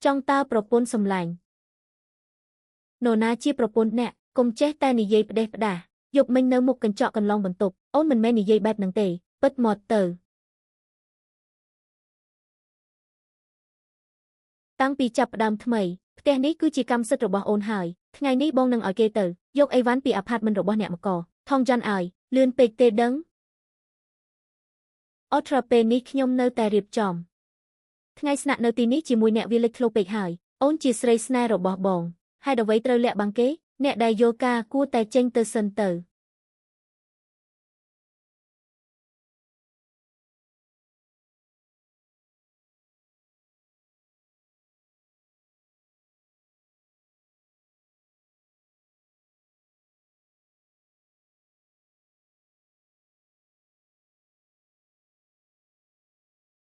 ចង់តើប្រពន្ធសម្លាញ់នរណាជាប្រពន្ធអ្នកកុំចេះតែនិយាយផ្ដេសផ្ដាសយប់មិញនៅមុខកញ្ចក់កន្លងបន្ទប់អូនមិនមែននិយាយបែបហ្នឹងទេពិតមកទៅតាំងពីចាប់ផ្ដើមថ្មីផ្ទះនេះគឺជាកម្មសិទ្ធិរបស់អូនហើយថ្ងៃនេះបងនឹងឲ្យគេទៅយកអីវ៉ាន់ពីអាផាតមិនរបស់អ្នកមកថងចាន់ឲ្យលឿនពេកទេដឹងអត់ត្រូវពេលនេះខ្ញុំនៅតែរៀបចំថ្ងៃស្នាក់នៅទីនេះជាមួយអ្នកវាលេចធ្លោពេកហើយអូនជាស្រីស្នេហ៍របស់បងហេតុអ្វីត្រូវលាក់បាំងគេអ្នកដែលយល់ការគួរតែចេញទៅសិនទៅ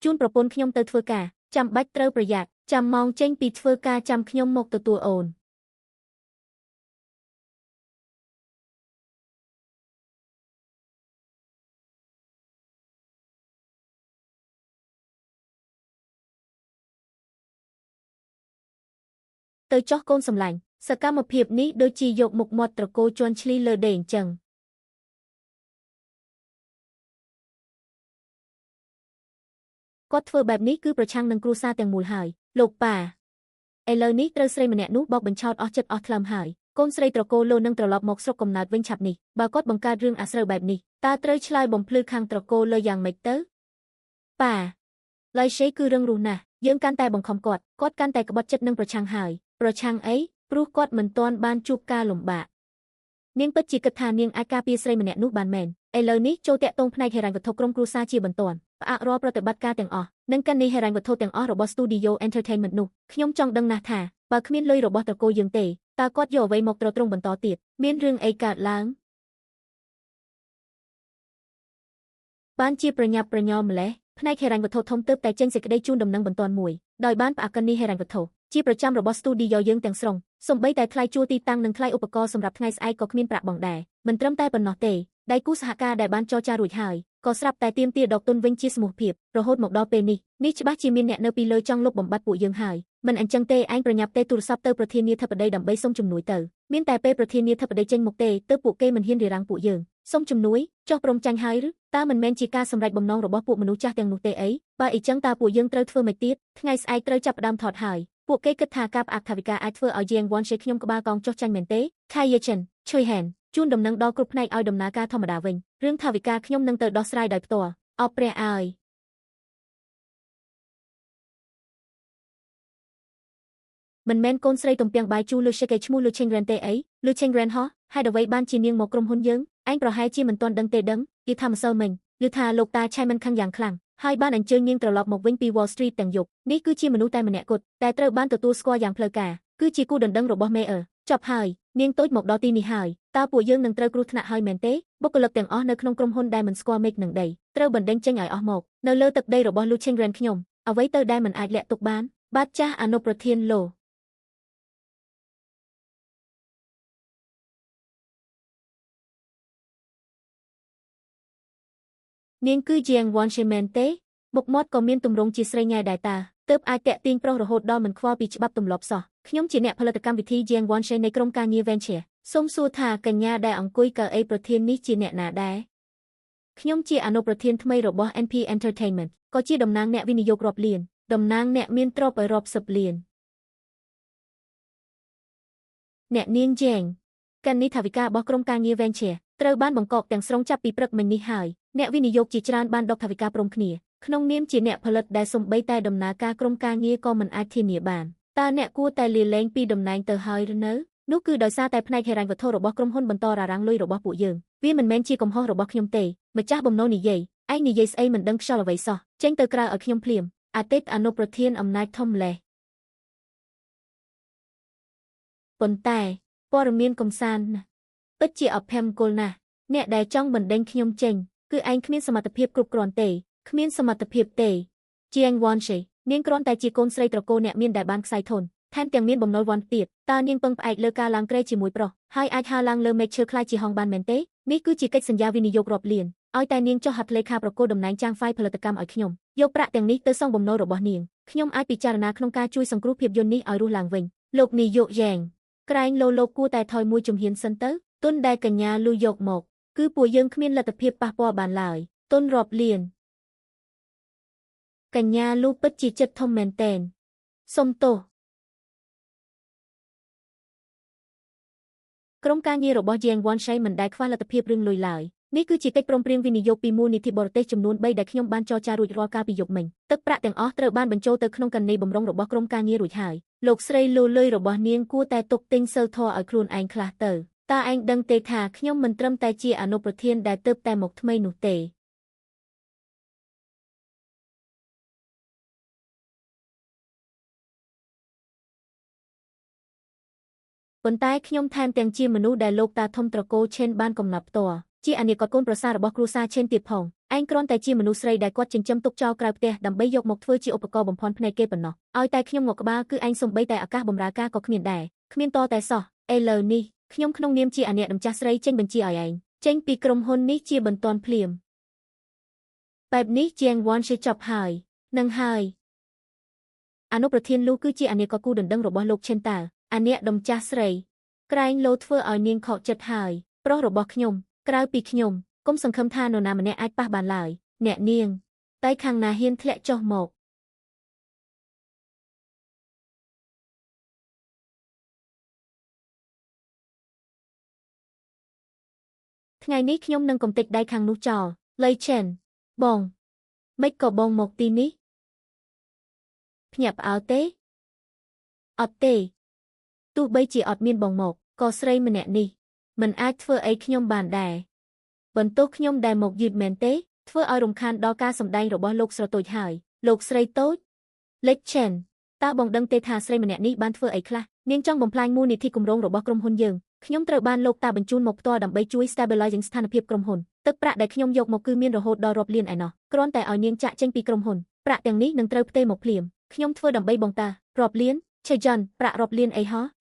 ជូនប្រពន្ធខ្ញុំទៅធ្វើការចាំបាច់ត្រូវប្រយ័ត្នចាំម៉ោងចេញពីធ្វើការចាំខ្ញុំមកទទួលអូនទៅចោះកូនសម្លាញ់សកម្មភាពនេះដូចជាយកមុខមាត់ត្រកូលជន់ឈ្លីលើដេកអញ្ចឹងគាត់ធ្វើបែបនេះគឺប្រឆាំងនឹងគ្រួសារទាំងមូលហើយលោកប៉ាឥឡូវនេះត្រូវស្រីម្នាក់នោះបោកបញ្ឆោតអស់ចិត្តអស់ថ្លើមហើយកូនស្រីត្រកូលលោនឹងត្រឡប់មកស្រុកកំណើតវិញឆាប់នេះបើគាត់បង្កើតរឿងអាស្រូវបែបនេះតើត្រូវឆ្លើយបំភ្លឺខាងត្រកូលលើយ៉ាងម៉េចទៅប៉ាឡៃឆេគឺរឿងរស់ណាស់យើងកាន់តែបង្ខំគាត់កាន់តែក្បត់ចិត្តនឹងប្រឆាំងហើយប្រឆាំងអីព្រោះគាត់មិនទាន់បានជួបការលំបាកនាងពិតជាគិតថានាងអាចការពារស្រីម្នាក់នោះបានមែនឥឡូវនេះចូលតាក់ទងផ្នែកហិរញ្ញវត្ថុក្រុមគ្រួសារជាបន្ទាន់ផ្អាករាល់ប្រតិបត្តិការទាំងអស់និងកាន់នេះហិរញ្ញវត្ថុទាំងអស់របស់ Studio Entertainment នោះខ្ញុំចង់ដឹងណាស់ថាបើគ្មានលុយរបស់ត្រកូលយើងទេតើគាត់យកអ្វីមកទ្រទ្រង់បន្តទៀតមានរឿងអីកើតឡើងបានជាប្រញាប់ប្រញ័រម្លេះផ្នែកហិរញ្ញវត្ថុធំទើបតែចេញសេចក្តីជូនដំណឹងបន្ទាន់មួយដោយបានផ្អាកកាន់នេះហិរញ្ញវត្ថុជាប្រចាំរបស់ Studio យើងទាំងស្រុងសូម្បីតែថ្លៃជួលទីតាំងនិងថ្លៃឧបករណ៍សម្រាប់ថ្ងៃស្អែកក៏គ្មានប្រាក់បងដែរមិនត្រឹមតែប៉ុណ្ណោះទេដៃគូសហការដែលបានចរចារួចហើយក៏ស្រាប់តែទាមទារដកទុនវិញជាស្មោះភាពរហូតមកដល់ពេលនេះច្បាស់ជាមានអ្នកនៅពីលើចង់លុបបំបាត់ពួកយើងហើយមិនអញ្ចឹងទេឯងប្រញាប់ទេទូរស័ព្ទទៅប្រធានាធិបតីដើម្បីសុំជំនួយទៅមានតែពេលប្រធានាធិបតីចេញមុខទេទើបពួកគេមិនហ៊ានរារាំងពួកយើងសុំជំនួយចុះព្រមចាញ់ហើយឬតើមិនមែនជាការសម្រេចបំណងរបស់ពួកមនុស្សចាស់ទាំងនោះទេអីបើអីចឹងតើពួកយើងត្រូវធ្វើម៉េចទៀតថ្ងៃស្អែកត្រូវចាប់ផ្ដើមថតហើយពួកគេគិតថាការផ្អាកថវិកាអាចធ្វើឲ្យជាងវ៉ាន់ឆេខ្ញុំក្បាលកងចុះចាញ់មែនទេខៃយាចិនឈុយហែនជូនដំណឹងដល់គ្រប់ផ្នែកឲ្យដំណើរការធម្មតាវិញរឿងថវិកាខ្ញុំនឹងទៅដោះស្រាយដោយផ្ទាល់អបព្រះអើយមិនមែនកូនស្រីទំពាំងបាយជូរលឺឆេកឯឈ្មោះលឺឆេងរ៉ែនទេអីលឺឆេងរ៉ែនហោះហេតុអ្វីបានជានាងមកក្រុមហ៊ុនយើងឯងប្រហែលជាមិនទាន់ដឹងទេដឹងយីថាម្សិលមិញឮថាលោកតាឆៃមិនខឹងយ៉ាងខ្លាំងហើយបានអញ្ជើញនាងត្រឡប់មកវិញពី Wall Street ទាំងយប់នេះគឺជាមនុស្សតែម្នាក់គត់តែត្រូវបានទទួលស្គាល់យ៉ាងផ្លូវការគឺជាគូដណ្ដឹងរបស់មេអឺចប់ហើយនាងតូចមកដល់ទីនេះហើយតើពួកយើងនឹងត្រូវគ្រោះថ្នាក់ហើយមែនទេបុគ្គលិកទាំងអស់នៅក្នុងក្រុមហ៊ុនដែលមិនស្គាល់មេឃនឹងដីត្រូវបណ្ដេញចេញឲ្យអស់មកនៅលើទឹកដីរបស់ Lu Chengren ខ្ញុំអ្វីទៅដែលមិនអាចលាក់ទុកបានបាទចាស់អនុប្រធានលោនាងគឺជាងវ៉ាន់ឆេមែនទេមុខមាត់ក៏មានទម្រង់ជាស្រីញ៉ៃដែរតាទើបអាចតាក់ទាញប្រុសរហូតដល់មិនខ្វល់ពីច្បាប់ទម្លាប់សោះខ្ញុំជាអ្នកផលិតកម្មវិធីជាងវ៉ាន់ឆេនៃក្រុមការងារ Venture សូមសួរថាកញ្ញាដែលអង្គុយកៅអីប្រធាននេះជាអ្នកណាដែរខ្ញុំជាអនុប្រធានថ្មីរបស់ NP Entertainment ក៏ជាតំណាងអ្នកវិនិយោគរាប់លានតំណាងអ្នកមានទ្រព្យរាប់សិបលានអ្នកនាងចេងកាន់នេះថវិការបស់ក្រុមការងារ Venture ត្រូវបានបង្កកទាំងស្រុងចាប់ពីព្រឹកមិញនេះហើយអ្នកវិនិយោគជាច្រើនបានដកថវិកាព្រមគ្នាក្នុងនាមជាអ្នកផលិតដែលសំបីតែដំណើរការក្រុមការងារក៏មិនអាចធានាបានតើអ្នកគួរតែលាលែងពីតំណែងទៅហើយឬនៅនោះគឺដោយសារតែផ្នែកហិរញ្ញវត្ថុរបស់ក្រុមហ៊ុនបន្តរ៉ារ៉ាំងលុយរបស់ពួកយើងវាមិនមែនជាកំហុសរបស់ខ្ញុំទេម្ចាស់បំណុលនិយាយឯងនិយាយស្អីមិនដឹងខ្យល់អ្វីសោះចេញទៅក្រៅឲ្យខ្ញុំភ្លាមអតីតអនុប្រធានអំណាចធំម្លេះប៉ុន្តែព័ត៌មានកំសាន្តណាស់ពិតជាអភ័យមង្គលណាស់អ្នកដែលចង់បណ្ដេញខ្ញុំចេញគឺឯងគ្មានសមត្ថភាពគ្រប់គ្រាន់ទេគ្មានសមត្ថភាពទេជាងវ៉ាន់ឆេនាងគ្រាន់តែជាកូនស្រីត្រកូលអ្នកមានដែលបានខ្សែធនថែមទាំងមានបំណុលវ៉ាន់ទៀតតើនាងពឹងផ្អែកលើការឡើងក្រេជាមួយប្រុសហើយអាចហើរឡើងលើមេឃឈើខ្លាយជាហងបានមែនទេនេះគឺជាកិច្ចសន្យាវិនិយោគរាប់លាន ឲ្យតែនាងចុះហត្ថលេខាប្រគល់តំណែងចាងហ្វាយផលិតកម្មឲ្យខ្ញុំយកប្រាក់ទាំងនេះទៅសងបំណុលរបស់នាងខ្ញុំអាចពិចារណាក្នុងការជួយសង្គ្រោះភាពយន្តនេះឲ្យរស់ឡើងវិញលោកនាយកយ៉ែងក្រែងលោកគួរតែថយមួយជំហានសិនទៅទុនដែលកញ្ញាលូយកមកគឺពួកយើងគ្មានលទ្ធភាពប៉ះពាល់បានឡើយទុនរាប់លានកញ្ញាលូពិតជាចិត្តធំមែនទែនសុំទោសក្រុមការងាររបស់ជាងវ៉ាន់ឆៃមិនដែលខ្វះលទ្ធភាពរឿងលុយឡើយនេះគឺជាកិច្ចព្រមព្រៀងវិនិយោគពីមូលនិធិបរទេសចំនួន3ដែលខ្ញុំបានចរចារួចរាល់កាលពីយប់មិញទឹកប្រាក់ទាំងអស់ត្រូវបានបញ្ចូលទៅក្នុងកណនីបម្រុងរបស់ក្រុមការងាររួចហើយលោកស្រីលូលុយរបស់នាងគួរតែទុកទិញសិលធម៌ឲ្យខ្លួនឯងខ្លះទៅតើឯងដឹងទេថាខ្ញុំមិនត្រឹមតែជាអនុប្រធានដែលទើបតែមកថ្មីនោះទេប៉ុន្តែខ្ញុំថែមទាំងជាមនុស្សដែលលោកតាធំត្រកូលឆេនបានកំណត់ផ្ទាល់ជាអនាគតកូនប្រសាររបស់គ្រួសារឆេនទៀតផងឯងគ្រាន់តែជាមនុស្សស្រីដែលគាត់ចិញ្ចឹមទុកចោលក្រៅផ្ទះដើម្បីយកមកធ្វើជាឧបករណ៍បំភាន់ភ្នែកគេប៉ុណ្ណោះឲ្យតែខ្ញុំងក់ក្បាលគឺឯងសំបីតែឱកាសបម្រើការក៏គ្មានដែរគ្មានតតែសោះឥឡូវនេះខ្ញុំក្នុងនាមជាអគ្គម្ចាស់ស្រីចេញបញ្ជាឲ្យឯងចេញពីក្រុមហ៊ុននេះជាបន្ទាន់ភ្លាមបែបនេះជាងវ៉ាន់ជាចប់ហើយនឹងហើយអនុប្រធានលូគឺជាអនាគតគូដណ្ដឹងរបស់លោកឆេនតាអគ្គម្ចាស់ស្រីក្រែងលោធ្វើឲ្យនាងខកចិត្តហើយប្រុសរបស់ខ្ញុំក្រៅពីខ្ញុំកុំសង្ឃឹមថានរណាម្នាក់អាចប៉ះបានឡើយអ្នកនាងតែខាងណាហ៊ានធ្លាក់ចុះមកថ្ងៃនេះខ្ញុំនឹងកំទេចដៃខាងនោះចោលលៃឆេនបងមិនក៏បងមកទីនេះភ្ញាក់ផ្អើលទេអត់ទេទោះបីជាអត់មានបងមកក៏ស្រីម្នាក់នេះមិនអាចធ្វើអីខ្ញុំបានដែរបន្ទោសខ្ញុំដែលមកយឺតមែនទេធ្វើឲ្យរំខានដល់ការសម្ដែងរបស់លោកស្រតូចហើយលោកស្រីតូចលេចឆេនតើបងដឹងទេថាស្រីម្នាក់នេះបានធ្វើអីខ្លះនាងចង់បំផ្លាញមូលនិធិគម្រោងរបស់ក្រុមហ៊ុនយើងខ្ញុំត្រូវបានលោកតាបញ្ជូនមកផ្ទាល់ដើម្បីជួយ stabilizing ស្ថានភាពក្រុមហ៊ុនទឹកប្រាក់ដែលខ្ញុំយកមកគឺមានរហូតដល់រាប់លានឯណោះគ្រាន់តែឲ្យនាងចាក់ចេញពីក្រុមហ៊ុនប្រាក់ទាំងនេះនឹងត្រូវផ្ទេរមកភ្លាមខ្ញុំធ្វើដើម្បីបងតារាប់លានឆេយ៉នប្រាក់រាប់លានអីហ៎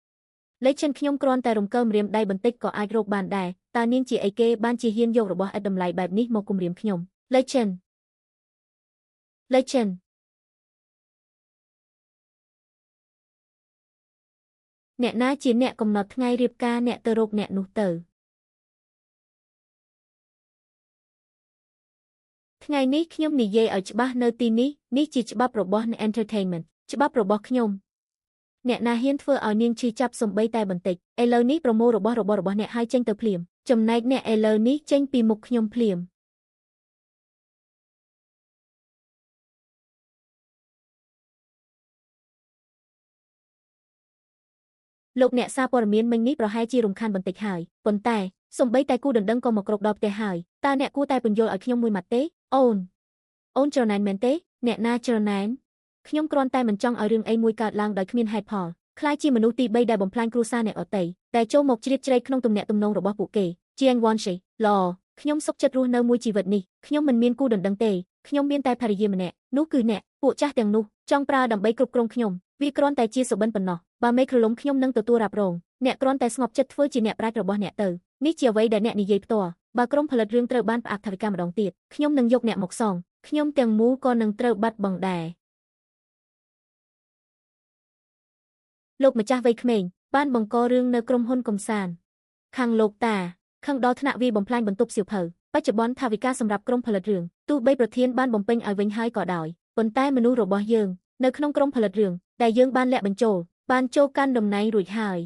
លេឆិនខ្ញុំគ្រាន់តែរំកើមរៀមដៃបន្តិចក៏អាចរកបានដែរតើនាងជាអីគេបានជាហ៊ានយករបស់ឥតតម្លៃបែបនេះមកគំរាមខ្ញុំលេឆិនអ្នកណាជាអ្នកកំណត់ថ្ងៃរៀបការអ្នកទៅរកអ្នកនោះទៅថ្ងៃនេះខ្ញុំនិយាយឲ្យច្បាស់នៅទីនេះជាច្បាប់របស់ Entertainment ច្បាប់របស់ខ្ញុំអ្នកណាហ៊ានធ្វើឲ្យនាងឈឺចាប់សំបីតែបន្តិចឥឡូវនេះប្រមូលរបស់អ្នកឲ្យចេញទៅភ្លាមចំណែកអ្នកឥឡូវនេះចេញពីមុខខ្ញុំភ្លាមលោកអ្នកសារព័ត៌មានមិញនេះប្រហែលជារំខានបន្តិចហើយប៉ុន្តែសំបីតែគូដណ្ដឹងក៏មកគ្រប់ដល់ផ្ទះហើយតើអ្នកគួរតែពន្យល់ឲ្យខ្ញុំមួយម៉ាត់ទេអូនច្រណែនមែនទេអ្នកណាច្រណែនខ្ញុំគ្រាន់តែមិនចង់ឲ្យរឿងអីមួយកើតឡើងដោយគ្មានហេតុផលខ្លាចជាមនុស្សទី3ដែលបំផ្លាញគ្រួសារអ្នកដទៃតែចូលមកជ្រៀតជ្រែកក្នុងទំនាក់ទំនងរបស់ពួកគេជាងវ៉ាន់ឆេឡខ្ញុំសុខចិត្តរស់នៅមួយជីវិតនេះខ្ញុំមិនមានគូដណ្ដឹងទេខ្ញុំមានតែភរិយាម្នាក់នោះគឺអ្នកពួកចាស់ទាំងនោះចង់ប្រើដើម្បីគ្រប់គ្រងខ្ញុំវាគ្រាន់តែជាសុបិនប៉ុណ្ណោះបើមេក្រឡុំខ្ញុំនឹងទទួលរ៉ាប់រងអ្នកគ្រាន់តែស្ងប់ចិត្តធ្វើជាអ្នកប្រាជ្ញរបស់អ្នកទៅនេះជាអ្វីដែលអ្នកនិយាយផ្ទាល់បើក្រុមផលិតរឿងត្រូវបានផ្អាកថវិកាម្ដងទៀតខ្ញុំនឹងយកអ្នកមកសងខ្ញុំទាំងមូលក៏នឹងត្រូវបាត់បង់ដែរលោកម្ចាស់វ័យក្មេងបានបង្ករឿងនៅក្រុមហ៊ុនកំសាន្តខាងលោកតាខឹងដល់ថ្នាក់វាបំផ្លាញបន្ទប់សៀវភៅបច្ចុប្បន្នថវិកាសម្រាប់ក្រុមផលិតរឿងទោះបីប្រធានបានបំពេញឲ្យវិញហើយក៏ដោយប៉ុន្តែមនុស្សរបស់យើងនៅក្នុងក្រុមផលិតរឿងដែលយើងបានលាក់បញ្ចូលបានចូលកាន់តំណែងរួចហើយ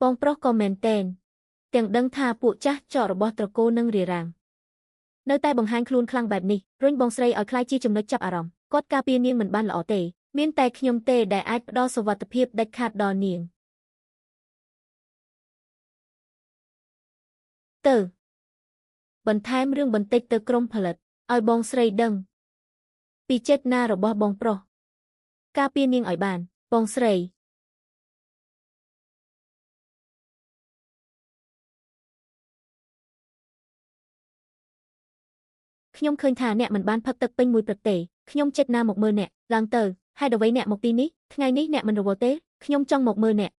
បងប្រុសក៏មែនតែនទាំងដឹងថាពួកចាស់ចករបស់ត្រកូលនឹងរារាំងនៅតែបង្ហាញខ្លួនខ្លាំងបែបនេះរុញបងស្រីឲ្យខ្លាចជាចំណុចចាប់អារម្មណ៍គាត់ការពារនាងមិនបានល្អទេមានតែខ្ញុំទេដែលអាចផ្ដល់សុវត្ថិភាពដាច់ខាតដល់នាងទៅបន្ថែមរឿងបន្តិចទៅក្រុមផលិតឲ្យបងស្រីដឹងពីចេតនារបស់បងប្រុសការពារនាងឲ្យបានបងស្រីខ្ញុំឃើញថាអ្នកមិនបានផឹកទឹកពេញមួយព្រឹកទេខ្ញុំចេតនាមកមើលអ្នកឡើងទៅហេតុអ្វីអ្នកមកទីនេះថ្ងៃនេះអ្នកមិនរវល់ទេខ្ញុំចង់មកមើលអ្នក